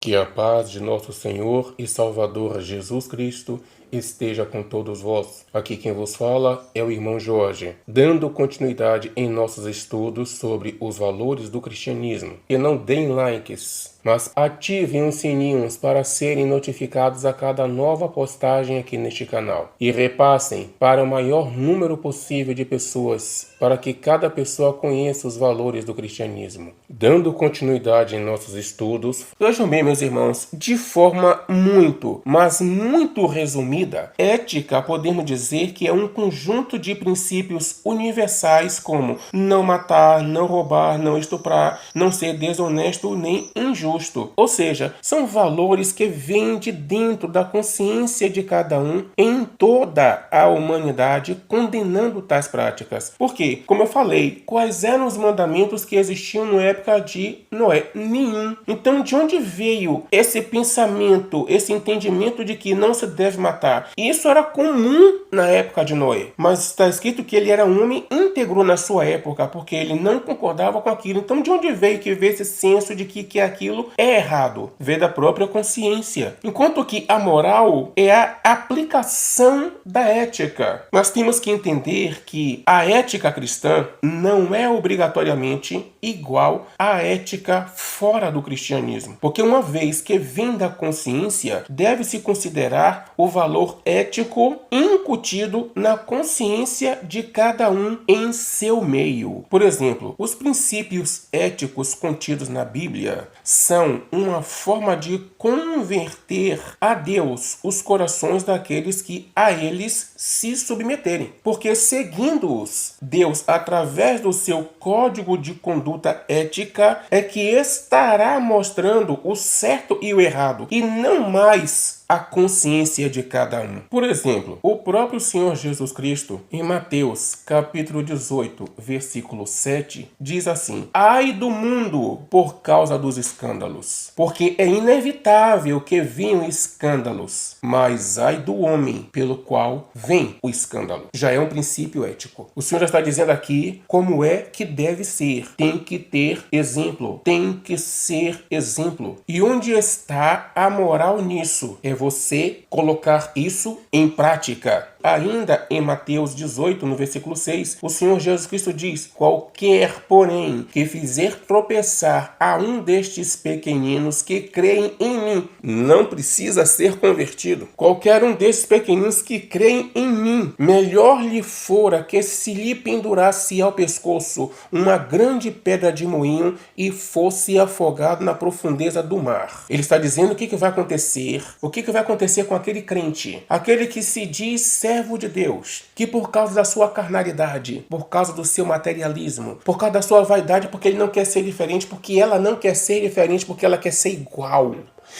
Que a paz de nosso Senhor e Salvador Jesus Cristo esteja com todos vós. Aqui quem vos fala é o irmão Jorge, dando continuidade em nossos estudos sobre os valores do cristianismo. E não deem likes, mas ativem os sininhos para serem notificados a cada nova postagem aqui neste canal. E repassem para o maior número possível de pessoas, para que cada pessoa conheça os valores do cristianismo. Dando continuidade em nossos estudos, vejam bem, meus irmãos, de forma muito, mas muito resumida, ética podemos dizer que é um conjunto de princípios universais como não matar, não roubar, não estuprar, não ser desonesto nem injusto. Ou seja, são valores que vêm de dentro da consciência de cada um em toda a humanidade, condenando tais práticas. Por quê? Como eu falei, quais eram os mandamentos que existiam na época de Noé? Nenhum. Então, de onde veio esse pensamento, esse entendimento de que não se deve matar? Isso era comum na época de Noé, mas está escrito que ele era um homem íntegro na sua época, porque ele não concordava com aquilo. Então, de onde veio esse senso de que aquilo é errado? Veio da própria consciência. Enquanto que a moral é a aplicação da ética. Nós temos que entender que a ética cristã não é obrigatoriamente igual à ética fora do cristianismo, porque uma vez que vem da consciência, deve-se considerar o valor ético incutido na consciência de cada um em seu meio. Por exemplo, os princípios éticos contidos na Bíblia são uma forma de converter a Deus os corações daqueles que a eles se submeterem. Porque seguindo-os, Deus, através do seu código de conduta ética, é que estará mostrando o certo e o errado, e não mais a consciência de cada um. Por exemplo, o próprio Senhor Jesus Cristo, em Mateus, capítulo 18, versículo 7, diz assim: ai do mundo por causa dos escândalos, porque é inevitável que venham escândalos, mas ai do homem pelo qual vem o escândalo. Já é um princípio ético. O Senhor já está dizendo aqui como é que deve ser. Tem que ter exemplo, tem que ser exemplo. E onde está a moral nisso? É você colocar isso em prática. Ainda em Mateus 18, no versículo 6, o Senhor Jesus Cristo diz: qualquer, porém, que fizer tropeçar a um destes pequeninos que creem em mim, não precisa ser convertido. Qualquer um destes pequeninos que creem em mim, melhor lhe fora que se lhe pendurasse ao pescoço uma grande pedra de moinho e fosse afogado na profundeza do mar. Ele está dizendo o que vai acontecer. O que vai acontecer com aquele crente? Aquele que se diz servo de Deus, que por causa da sua carnalidade, por causa do seu materialismo, por causa da sua vaidade, porque ele não quer ser diferente, porque ela não quer ser diferente, porque ela quer ser igual.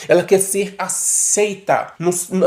Ela quer ser aceita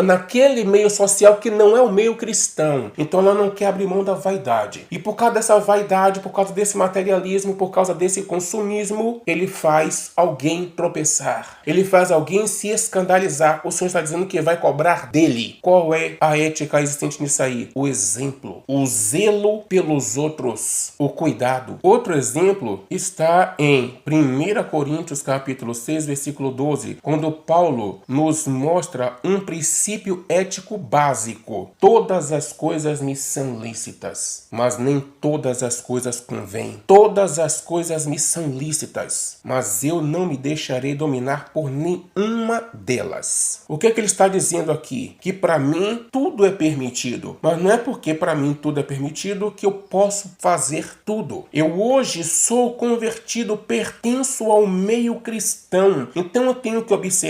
naquele meio social que não é o meio cristão. Então ela não quer abrir mão da vaidade. E por causa dessa vaidade, por causa desse materialismo, por causa desse consumismo, ele faz alguém tropeçar. Ele faz alguém se escandalizar. O Senhor está dizendo que vai cobrar dele. Qual é a ética existente nisso aí? O exemplo. O zelo pelos outros. O cuidado. Outro exemplo está em 1 Coríntios capítulo 6, versículo 12, quando Paulo nos mostra um princípio ético básico. Todas as coisas me são lícitas, mas nem todas as coisas convêm. Todas as coisas me são lícitas, mas eu não me deixarei dominar por nenhuma delas. O que ele está dizendo aqui? Que para mim tudo é permitido, mas não é porque para mim tudo é permitido que eu posso fazer tudo. Eu hoje sou convertido, pertenço ao meio cristão, então eu tenho que observar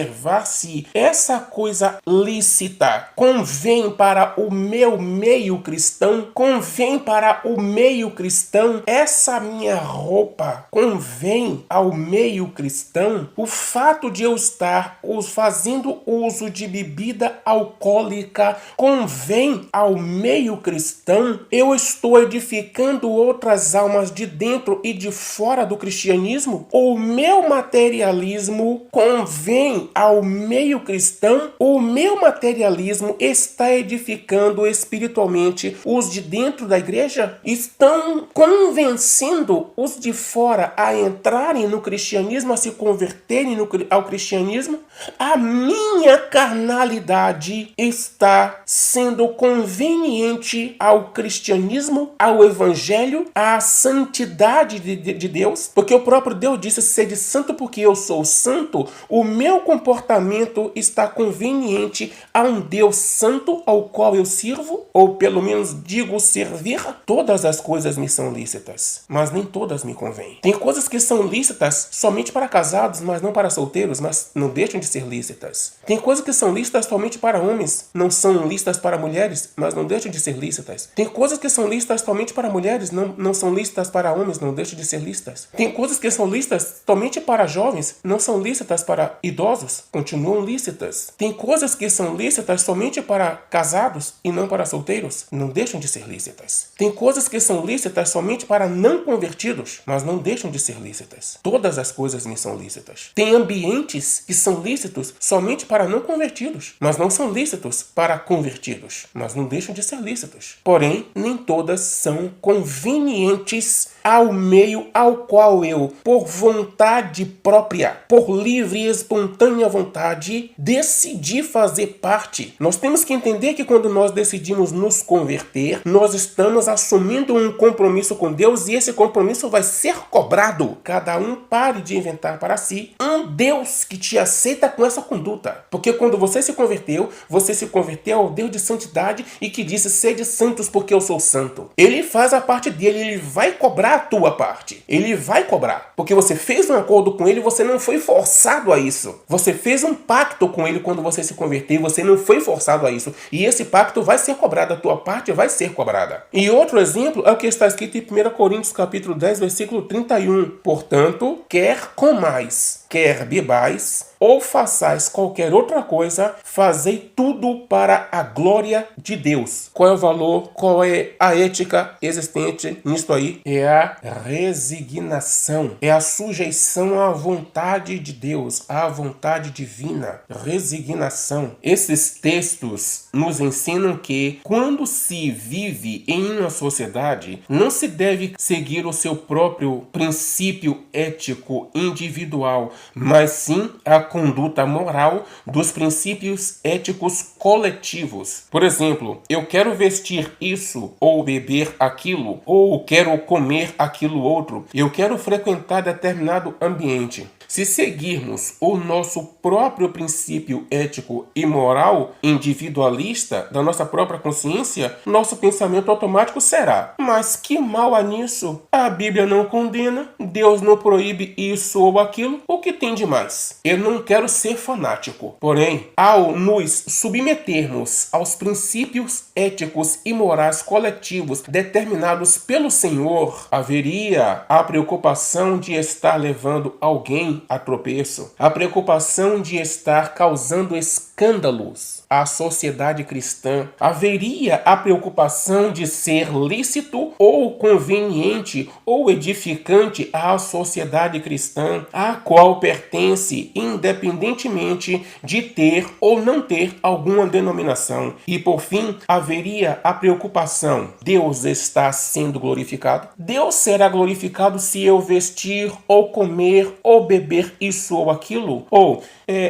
se essa coisa lícita convém para o meu meio cristão, convém para o meio cristão, essa minha roupa convém ao meio cristão. O fato de eu estar fazendo uso de bebida alcoólica convém ao meio cristão. Eu estou edificando outras almas de dentro e de fora do cristianismo. O meu materialismo convém ao meio cristão, o meu materialismo está edificando espiritualmente os de dentro da igreja? Estão convencendo os de fora a entrarem no cristianismo, a se converterem ao cristianismo? A minha carnalidade está sendo conveniente ao cristianismo, ao evangelho, à santidade de Deus? Porque o próprio Deus disse: sede santo porque eu sou santo. O meu comportamento está conveniente a um Deus santo ao qual eu sirvo? Ou pelo menos digo servir? Todas as coisas me são lícitas, mas nem todas me convêm. Tem coisas que são lícitas somente para casados, mas não para solteiros, mas não deixam de ser lícitas. Tem coisas que são lícitas somente para homens, não são lícitas para mulheres, mas não deixam de ser lícitas. Tem coisas que são lícitas somente para mulheres, não são lícitas para homens, não deixam de ser lícitas. Tem coisas que são lícitas somente para jovens, não são lícitas para idosos, continuam lícitas. Tem coisas que são lícitas somente para casados e não para solteiros, não deixam de ser lícitas. Tem coisas que são lícitas somente para não convertidos, mas não deixam de ser lícitas. Todas as coisas me são lícitas. Tem ambientes que são lícitos somente para não convertidos, mas não são lícitos para convertidos, mas não deixam de ser lícitos. Porém, nem todas são convenientes ao meio ao qual eu, por vontade própria, por livre e espontânea vontade, decidi fazer parte. Nós temos que entender que quando nós decidimos nos converter, nós estamos assumindo um compromisso com Deus e esse compromisso vai ser cobrado. Cada um pare de inventar para si um Deus que te aceita com essa conduta. Porque quando você se converteu ao Deus de santidade e que disse: sede santos porque eu sou santo. Ele faz a parte dele, ele vai cobrar a tua parte. Ele vai cobrar. Porque você fez um acordo com ele, você não foi forçado a isso. Você fez um pacto com ele quando você se converteu, você não foi forçado a isso. E esse pacto vai ser cobrado, a tua parte vai ser cobrada. E outro exemplo é o que está escrito em 1 Coríntios capítulo 10, versículo 31. Portanto, quer comais, quer bebais, ou façais qualquer outra coisa, fazei tudo para a glória de Deus. Qual é o valor? Qual é a ética existente nisto aí? É a resignação. É a sujeição à vontade de Deus, à vontade divina. Resignação. Esses textos nos ensinam que quando se vive em uma sociedade, não se deve seguir o seu próprio princípio ético individual, mas sim a conduta moral dos princípios éticos coletivos. Por exemplo, eu quero vestir isso, ou beber aquilo, ou quero comer aquilo outro. Eu quero frequentar determinado ambiente. Se seguirmos o nosso próprio princípio ético e moral individualista da nossa própria consciência, nosso pensamento automático será: mas que mal há nisso? A Bíblia não condena, Deus não proíbe isso ou aquilo, o que tem de mais? Eu não quero ser fanático. Porém, ao nos submetermos aos princípios éticos e morais coletivos determinados pelo Senhor, haveria a preocupação de estar levando alguém a tropeço, a preocupação de estar causando escândalos à sociedade cristã, haveria a preocupação de ser lícito ou conveniente ou edificante à sociedade cristã, a qual pertence independentemente de ter ou não ter alguma denominação. E por fim, haveria a preocupação: Deus está sendo glorificado? Deus será glorificado se eu vestir ou comer ou beber isso ou aquilo? Ou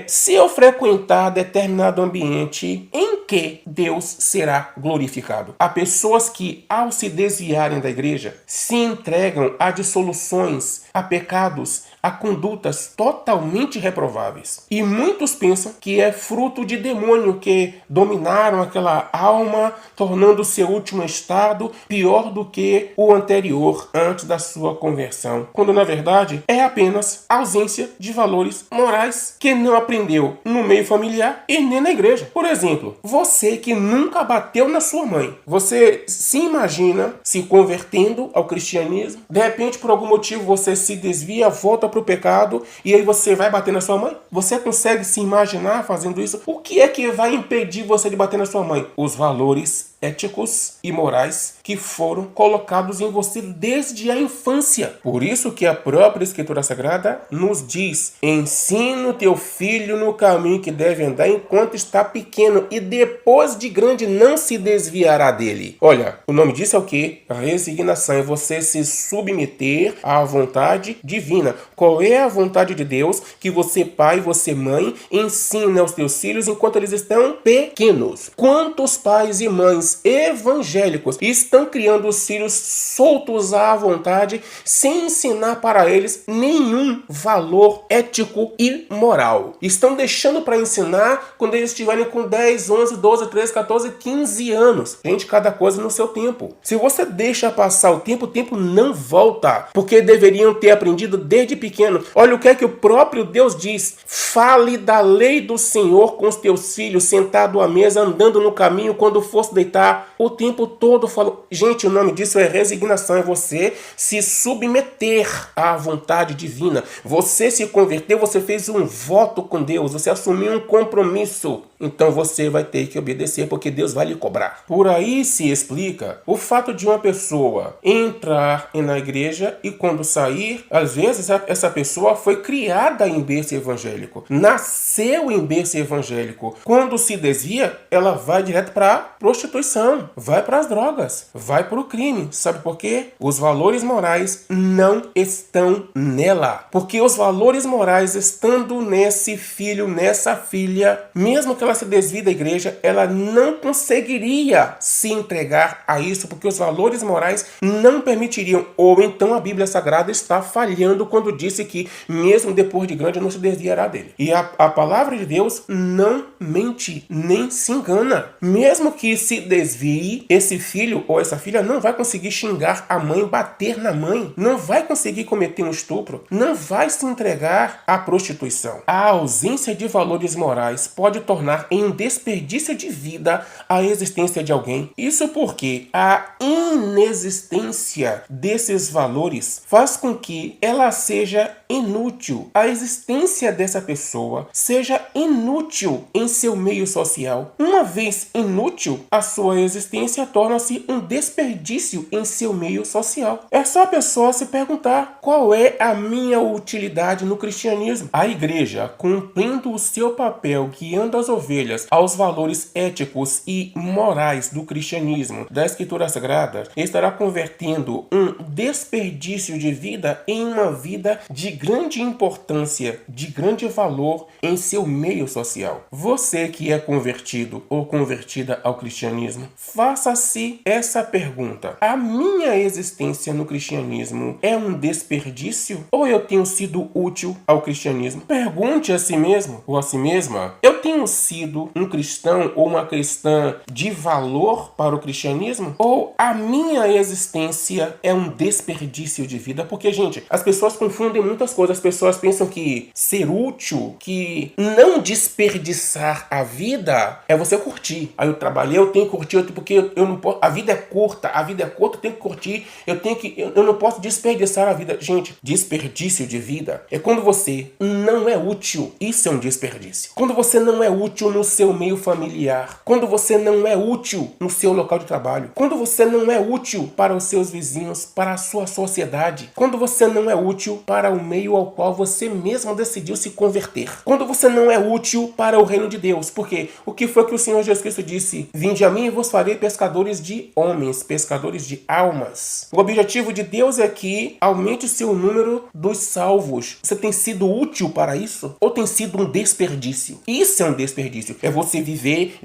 se eu frequentar determinado ambiente, em que Deus será glorificado? Há pessoas que, ao se desviarem da igreja, se entregam a dissoluções, a pecados, a condutas totalmente reprováveis. E muitos pensam que é fruto de demônio que dominaram aquela alma, tornando seu último estado pior do que o anterior, antes da sua conversão. Quando, na verdade, é apenas ausência de valores morais que não aprendeu no meio familiar e nem na igreja. Por exemplo, você que nunca bateu na sua mãe, você se imagina se convertendo ao cristianismo, de repente, por algum motivo, você se desvia, volta para o pecado, e aí você vai bater na sua mãe? Você consegue se imaginar fazendo isso? O que é que vai impedir você de bater na sua mãe? Os valores éticos e morais que foram colocados em você desde a infância. Por isso que a própria Escritura Sagrada nos diz: ensina o teu filho no caminho que deve andar enquanto está pequeno, e depois de grande não se desviará dele. Olha, o nome disso é o quê? Resignação. É você se submeter à vontade divina. Qual é a vontade de Deus? Que você, pai, você, mãe, ensina aos teus filhos enquanto eles estão pequenos. Quantos pais e mães evangélicos estão criando os filhos soltos à vontade, sem ensinar para eles nenhum valor ético e moral? Estão deixando para ensinar quando eles estiverem com 10, 11, 12, 13, 14, 15 anos. Gente, cada coisa no seu tempo. Se você deixa passar o tempo não volta, porque deveriam ter aprendido desde pequeno. Olha o que é que o próprio Deus diz: fale da lei do Senhor com os teus filhos, sentado à mesa, andando no caminho, quando fosse deitar. O tempo todo falou. Gente, o nome disso é resignação, é você se submeter à vontade divina. Você se converteu, você fez um voto com Deus, você assumiu um compromisso. Então você vai ter que obedecer, porque Deus vai lhe cobrar. Por aí se explica o fato de uma pessoa entrar na igreja e quando sair, às vezes essa pessoa foi criada em berço evangélico, nasceu em berço evangélico. Quando se desvia, ela vai direto para a prostituição, vai para as drogas, vai para o crime. Sabe por quê? Os valores morais não estão nela. Porque os valores morais estando nesse filho, nessa filha, mesmo que ela se desvie da igreja, ela não conseguiria se entregar a isso, porque os valores morais não permitiriam. Ou então a Bíblia Sagrada está falhando quando disse que mesmo depois de grande não se desviará dele. E a palavra de Deus não mente, nem se engana. Mesmo que se desvie, esse filho ou essa filha não vai conseguir xingar a mãe, bater na mãe, não vai conseguir cometer um estupro, não vai se entregar à prostituição. A ausência de valores morais pode tornar em desperdício de vida a existência de alguém. Isso porque a inexistência desses valores faz com que ela seja inútil. A existência dessa pessoa seja inútil em seu meio social. Uma vez inútil, a sua existência torna-se um desperdício em seu meio social. É só a pessoa se perguntar: qual é a minha utilidade no cristianismo? A igreja, cumprindo o seu papel, guiando as ovelhas aos valores éticos e morais do cristianismo, da Escritura Sagrada, estará convertendo um desperdício de vida em uma vida de grande importância, de grande valor em seu meio social. Você que é convertido ou convertida ao cristianismo, faça-se essa pergunta: a minha existência no cristianismo é um desperdício ou eu tenho sido útil ao cristianismo? Pergunte a si mesmo ou a si mesma: eu tenho sido um cristão ou uma cristã de valor para o cristianismo? Ou a minha existência é um desperdício de vida? Porque, gente, as pessoas confundem muitas coisas. As pessoas pensam que ser útil, que não desperdiçar a vida é você curtir. Aí eu trabalhei, eu tenho que curtir, porque eu não posso, a vida é curta, eu tenho que curtir, eu não posso desperdiçar a vida. Gente, desperdício de vida é quando você não é útil. Isso é um desperdício. Quando você não é útil no seu meio familiar, quando você não é útil no seu local de trabalho, quando você não é útil para os seus vizinhos, para a sua sociedade, quando você não é útil para o meio ao qual você mesmo decidiu se converter, quando você não é útil para o reino de Deus. Porque o que foi que o Senhor Jesus Cristo disse? Vinde a mim e vos farei pescadores de homens, pescadores de almas. O objetivo de Deus é que aumente o seu número dos salvos. Você tem sido útil para isso? Ou tem sido um desperdício? Isso é um desperdício. É você viver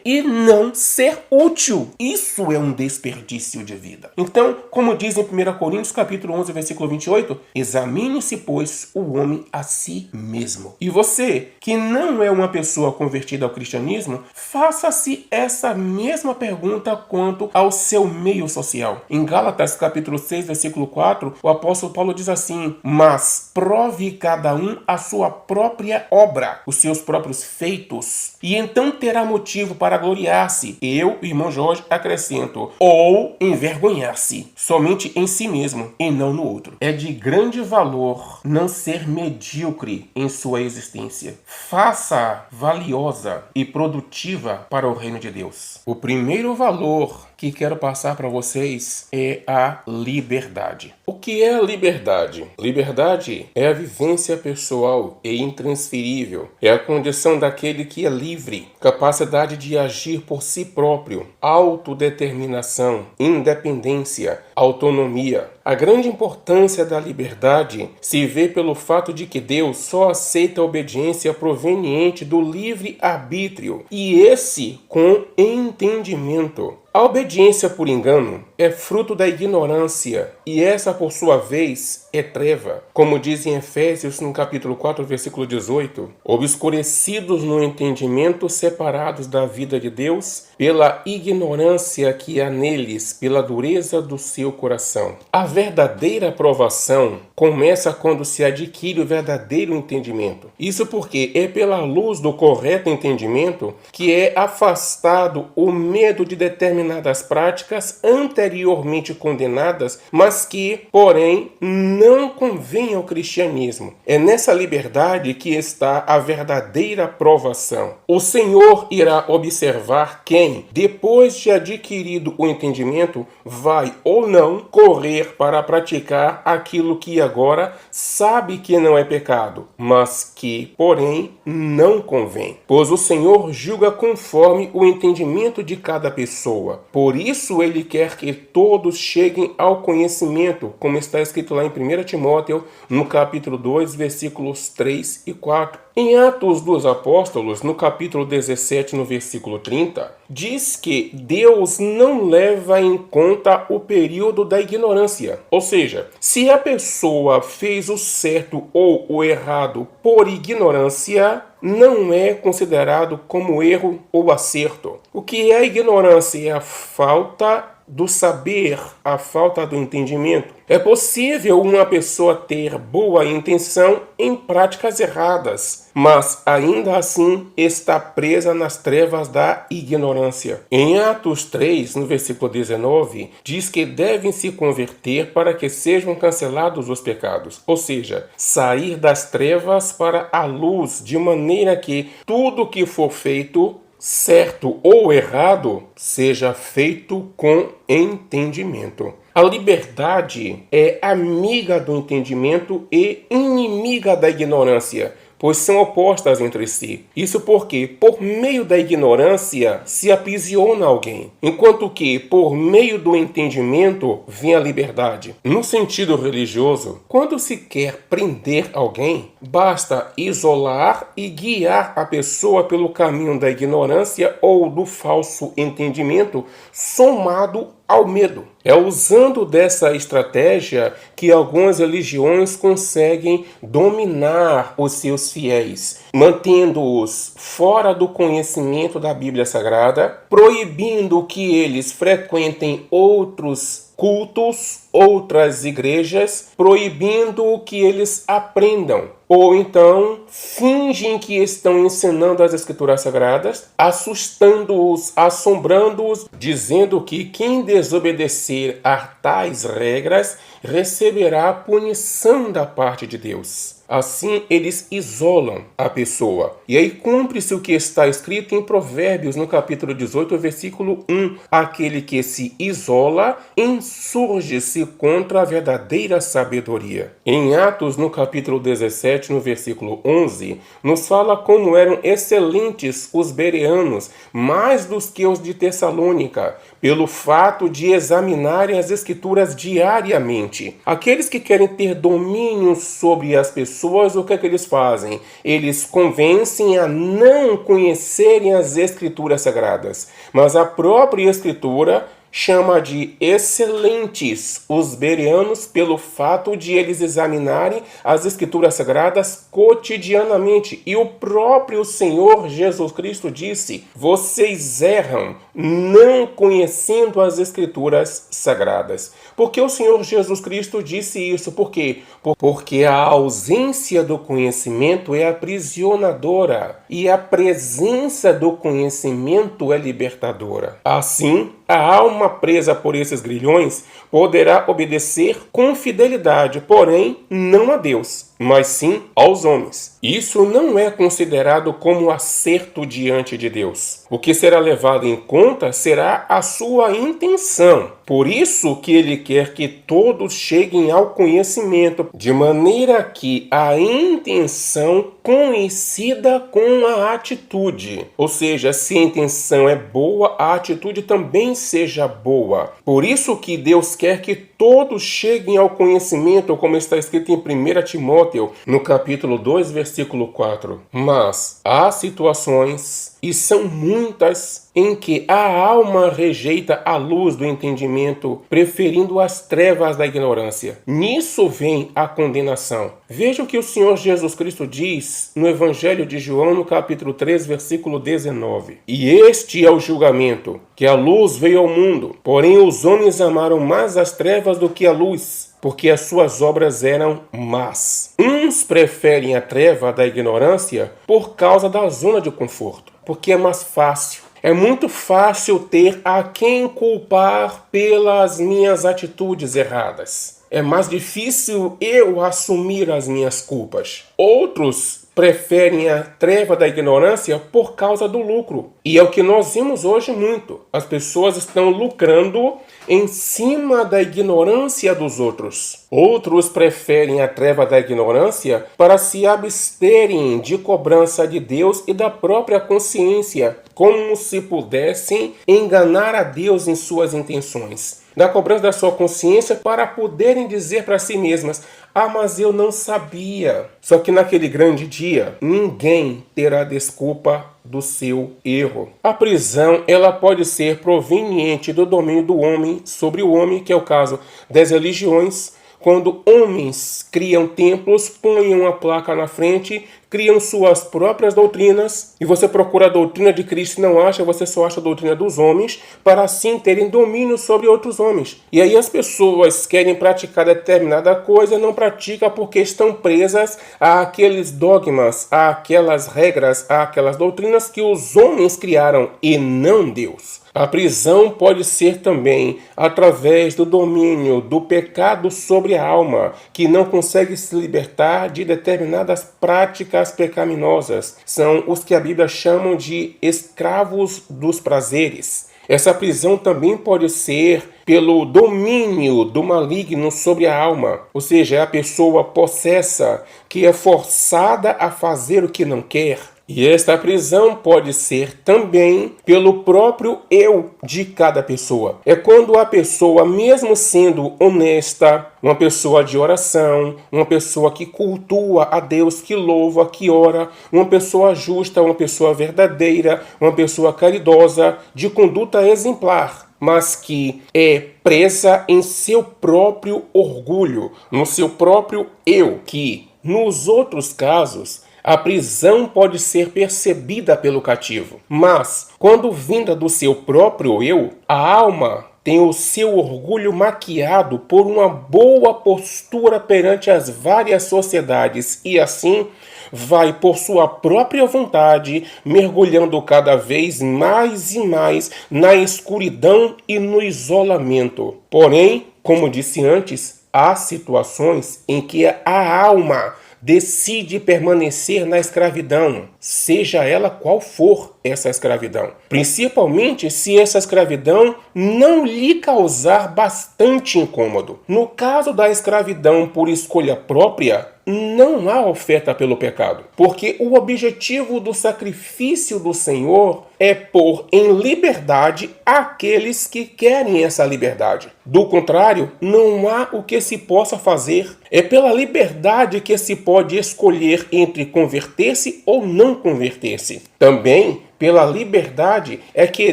e não ser útil. Isso é um desperdício de vida. Então, como diz em 1 Coríntios capítulo 11, versículo 28, examine-se, pois, o homem a si mesmo. E você, que não é uma pessoa convertida ao cristianismo, faça-se essa mesma pergunta quanto ao seu meio social. Em Gálatas capítulo 6, versículo 4, o apóstolo Paulo diz assim: mas prove cada um a sua própria própria obra, os seus próprios feitos, e então terá motivo para gloriar-se. Eu, irmão Jorge, acrescento, ou envergonhar-se somente em si mesmo e não no outro. É de grande valor não ser medíocre em sua existência. Faça valiosa e produtiva para o reino de Deus. O primeiro valor que quero passar para vocês é a liberdade. O que é a liberdade? Liberdade é a vivência pessoal e intransferível. É a condição daquele que é livre, capacidade de agir por si próprio, autodeterminação, independência, autonomia. A grande importância da liberdade se vê pelo fato de que Deus só aceita a obediência proveniente do livre-arbítrio, e esse com entendimento. A obediência por engano é fruto da ignorância, e essa, por sua vez, é treva. Como diz em Efésios, no capítulo 4, versículo 18, obscurecidos no entendimento, separados da vida de Deus, pela ignorância que há neles, pela dureza do seu coração. A verdadeira aprovação começa quando se adquire o verdadeiro entendimento. Isso porque é pela luz do correto entendimento que é afastado o medo de determinadas práticas anteriormente condenadas, mas que, porém, não convêm ao cristianismo. É nessa liberdade que está a verdadeira aprovação. O Senhor irá observar quem, depois de adquirido o entendimento, vai ou não correr para praticar aquilo que agora sabe que não é pecado, mas que, porém, não convém. Pois o Senhor julga conforme o entendimento de cada pessoa. Por isso ele quer que todos cheguem ao conhecimento, como está escrito lá em 1 Timóteo, no capítulo 2, versículos 3 e 4. Em Atos dos Apóstolos, no capítulo 17, no versículo 30, diz que Deus não leva em conta o período da ignorância. Ou seja, se a pessoa fez o certo ou o errado por ignorância, não é considerado como erro ou acerto. O que é a ignorância? É a falta do saber, a falta do entendimento. É possível uma pessoa ter boa intenção em práticas erradas, mas ainda assim está presa nas trevas da ignorância. Em Atos 3, no versículo 19, diz que devem se converter para que sejam cancelados os pecados, ou seja, sair das trevas para a luz, de maneira que tudo que for feito, certo ou errado, seja feito com entendimento. A liberdade é amiga do entendimento e inimiga da ignorância, pois são opostas entre si. Isso porque, por meio da ignorância, se aprisiona alguém, enquanto que, por meio do entendimento, vem a liberdade. No sentido religioso, quando se quer prender alguém, basta isolar e guiar a pessoa pelo caminho da ignorância ou do falso entendimento, somado ao medo. É usando dessa estratégia que algumas religiões conseguem dominar os seus fiéis, mantendo-os fora do conhecimento da Bíblia Sagrada, proibindo que eles frequentem outros cultos, outras igrejas, proibindo que eles aprendam. Ou então, fingem que estão ensinando as Escrituras Sagradas, assustando-os, assombrando-os, dizendo que quem desobedecer a tais regras receberá a punição da parte de Deus. Assim, eles isolam a pessoa. E aí cumpre-se o que está escrito em Provérbios, no capítulo 18, versículo 1. Aquele que se isola insurge-se contra a verdadeira sabedoria. Em Atos, no capítulo 17, no versículo 11, nos fala como eram excelentes os bereanos, mais dos que os de Tessalônica, pelo fato de examinarem as Escrituras diariamente. Aqueles que querem ter domínio sobre as pessoas, o que é que eles fazem? Eles convencem a não conhecerem as Escrituras Sagradas, mas a própria Escritura chama de excelentes os bereanos pelo fato de eles examinarem as Escrituras Sagradas cotidianamente. E o próprio Senhor Jesus Cristo disse: vocês erram não conhecendo as Escrituras Sagradas. Por que o Senhor Jesus Cristo disse isso? Por quê? Porque a ausência do conhecimento é aprisionadora e a presença do conhecimento é libertadora. Assim, a alma presa por esses grilhões poderá obedecer com fidelidade, porém não a Deus, mas sim aos homens. Isso não é considerado como acerto diante de Deus. O que será levado em conta será a sua intenção. Por isso que ele quer que todos cheguem ao conhecimento, de maneira que a intenção coincida com a atitude. Ou seja, se a intenção é boa, a atitude também seja boa. Por isso que Deus quer que todos cheguem ao conhecimento, como está escrito em 1 Timóteo, no capítulo 2, versículo 4. Mas há situações, e são muitas, em que a alma rejeita a luz do entendimento, preferindo as trevas da ignorância. Nisso vem a condenação. Veja o que o Senhor Jesus Cristo diz no Evangelho de João, no capítulo 3, versículo 19. E este é o julgamento, que a luz veio ao mundo, porém os homens amaram mais as trevas do que a luz, porque as suas obras eram más. Uns preferem a treva da ignorância por causa da zona de conforto, porque é mais fácil. É muito fácil ter a quem culpar pelas minhas atitudes erradas. É mais difícil eu assumir as minhas culpas. Outros preferem a treva da ignorância por causa do lucro. E é o que nós vimos hoje muito. As pessoas estão lucrando em cima da ignorância dos outros. Outros preferem a treva da ignorância para se absterem de cobrança de Deus e da própria consciência, como se pudessem enganar a Deus em suas intenções. Da cobrança da sua consciência para poderem dizer para si mesmas: ah, mas eu não sabia. Só que naquele grande dia, ninguém terá desculpa do seu erro. A prisão, ela pode ser proveniente do domínio do homem sobre o homem, que é o caso das religiões, quando homens criam templos, põem uma placa na frente, criam suas próprias doutrinas, e você procura a doutrina de Cristo e não acha, você só acha a doutrina dos homens, para assim terem domínio sobre outros homens. E aí as pessoas querem praticar determinada coisa e não praticam porque estão presas àqueles dogmas, àquelas regras, àquelas doutrinas que os homens criaram e não Deus. A prisão pode ser também através do domínio do pecado sobre a alma, que não consegue se libertar de determinadas práticas pecaminosas. São os que a Bíblia chama de escravos dos prazeres. Essa prisão também pode ser pelo domínio do maligno sobre a alma, ou seja, é a pessoa possessa que é forçada a fazer o que não quer. E esta prisão pode ser também pelo próprio eu de cada pessoa. É quando a pessoa, mesmo sendo honesta, uma pessoa de oração, uma pessoa que cultua a Deus, que louva, que ora, uma pessoa justa, uma pessoa verdadeira, uma pessoa caridosa, de conduta exemplar, mas que é presa em seu próprio orgulho, no seu próprio eu, que, nos outros casos, a prisão pode ser percebida pelo cativo, mas, quando vinda do seu próprio eu, a alma tem o seu orgulho maquiado por uma boa postura perante as várias sociedades e assim vai por sua própria vontade mergulhando cada vez mais e mais na escuridão e no isolamento. Porém, como disse antes, há situações em que a alma decide permanecer na escravidão, seja ela qual for essa escravidão. Principalmente se essa escravidão não lhe causar bastante incômodo. No caso da escravidão por escolha própria, não há oferta pelo pecado, porque o objetivo do sacrifício do Senhor é pôr em liberdade aqueles que querem essa liberdade. Do contrário, não há o que se possa fazer. É pela liberdade que se pode escolher entre converter-se ou não converter-se. Também, pela liberdade, é que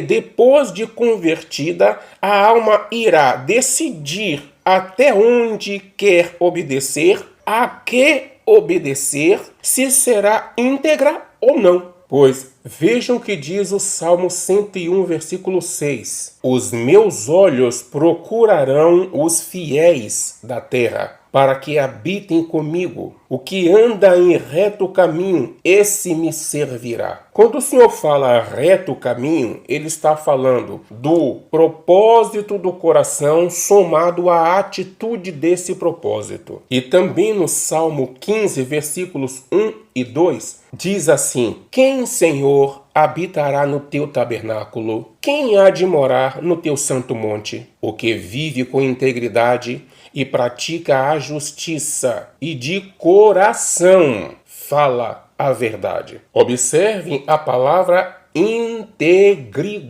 depois de convertida, a alma irá decidir até onde quer obedecer, a que obedecer, se será íntegra ou não. Pois vejam o que diz o Salmo 101, versículo 6. Os meus olhos procurarão os fiéis da terra, para que habitem comigo. O que anda em reto caminho, esse me servirá. Quando o Senhor fala reto caminho, ele está falando do propósito do coração somado à atitude desse propósito. E também no Salmo 15, versículos 1 e 2, diz assim: Quem, Senhor, habitará no teu tabernáculo? Quem há de morar no teu santo monte? O que vive com integridade e pratica a justiça, e de coração fala a verdade. Observem a palavra integridade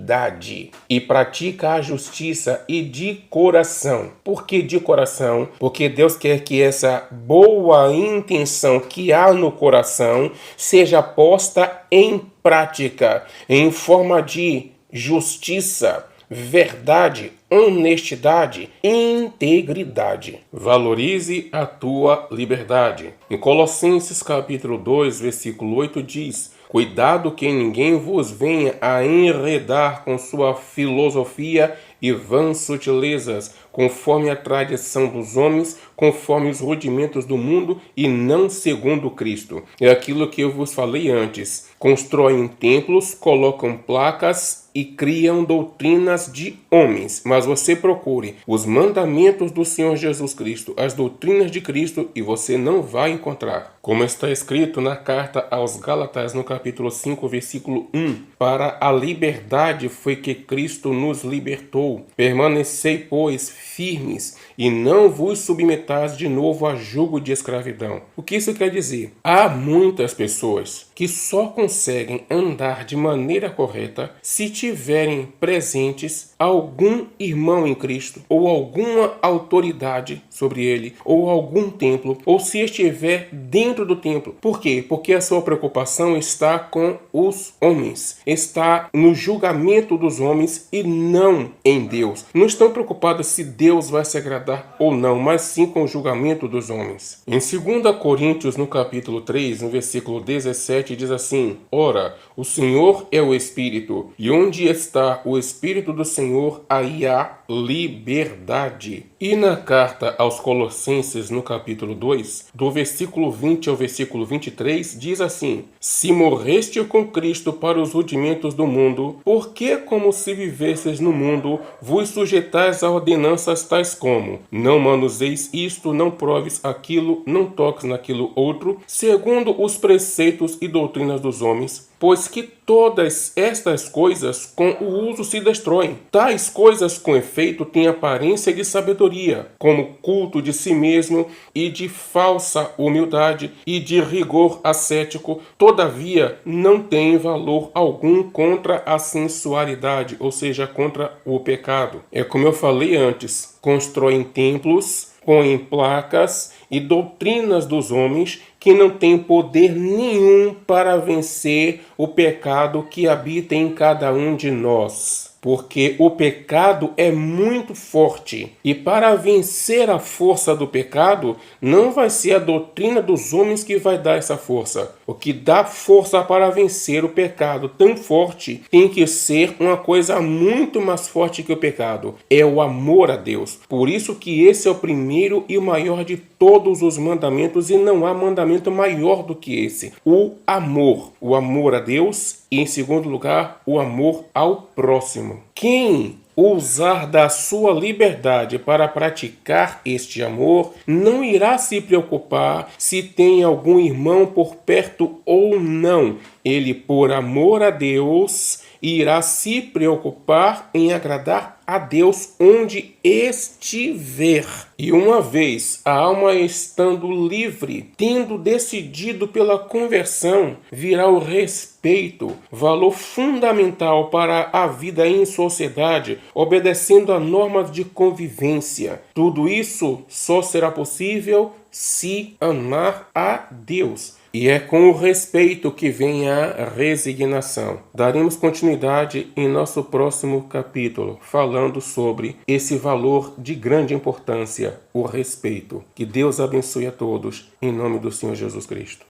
e pratica a justiça e de coração. Por que de coração? Porque Deus quer que essa boa intenção que há no coração seja posta em prática, em forma de justiça, verdade, honestidade, integridade. Valorize a tua liberdade. Em Colossenses capítulo 2, versículo 8 diz: Cuidado que ninguém vos venha a enredar com sua filosofia e vãs sutilezas, conforme a tradição dos homens, conforme os rudimentos do mundo e não segundo Cristo. É aquilo que eu vos falei antes. Constroem templos, colocam placas e criam doutrinas de homens. Mas você procure os mandamentos do Senhor Jesus Cristo, as doutrinas de Cristo, e você não vai encontrar. Como está escrito na carta aos Gálatas, no capítulo 5, versículo 1. Para a liberdade foi que Cristo nos libertou. Permanecei, pois, firmes, e não vos submetais de novo a jugo de escravidão. O que isso quer dizer? Há muitas pessoas que só conseguem andar de maneira correta se tiverem presentes algum irmão em Cristo, ou alguma autoridade sobre ele, ou algum templo, ou se estiver dentro do templo. Por quê? Porque a sua preocupação está com os homens, está no julgamento dos homens e não em Deus. Não estão preocupados se Deus vai se agradar ou não, mas sim com o julgamento dos homens. Em 2 Coríntios, no capítulo 3, no versículo 17, diz assim: Ora, o Senhor é o Espírito, e onde está o Espírito do Senhor, aí há liberdade. E na carta aos Colossenses, no capítulo 2, do versículo 20 ao versículo 23, diz assim: Se morreste com Cristo para os rudimentos do mundo, por que, como se vivesseis no mundo, vos sujeitais a ordenanças tais como: não manuseis isto, não proves aquilo, não toques naquilo outro, segundo os preceitos e doutrinas dos homens? Pois que todas estas coisas com o uso se destroem. Tais coisas, com efeito, têm aparência de sabedoria, como culto de si mesmo e de falsa humildade e de rigor ascético, todavia não têm valor algum contra a sensualidade, ou seja, contra o pecado. É como eu falei antes, constroem templos, põem placas e doutrinas dos homens que não têm poder nenhum para vencer o pecado que habita em cada um de nós. Porque o pecado é muito forte. E para vencer a força do pecado, não vai ser a doutrina dos homens que vai dar essa força. O que dá força para vencer o pecado tão forte tem que ser uma coisa muito mais forte que o pecado. É o amor a Deus. Por isso que esse é o primeiro e o maior de todos os mandamentos, e não há mandamento maior do que esse. O amor. O amor a Deus e, em segundo lugar, o amor ao próximo. Quem usar da sua liberdade para praticar este amor, não irá se preocupar se tem algum irmão por perto ou não. Ele, por amor a Deus, irá se preocupar em agradar a Deus onde estiver. E uma vez a alma estando livre, tendo decidido pela conversão, virá o respeito, valor fundamental para a vida em sociedade, obedecendo a normas de convivência. Tudo isso só será possível se amar a Deus. E é com o respeito que vem a resignação. Daremos continuidade em nosso próximo capítulo, falando sobre esse valor de grande importância, o respeito. Que Deus abençoe a todos, em nome do Senhor Jesus Cristo.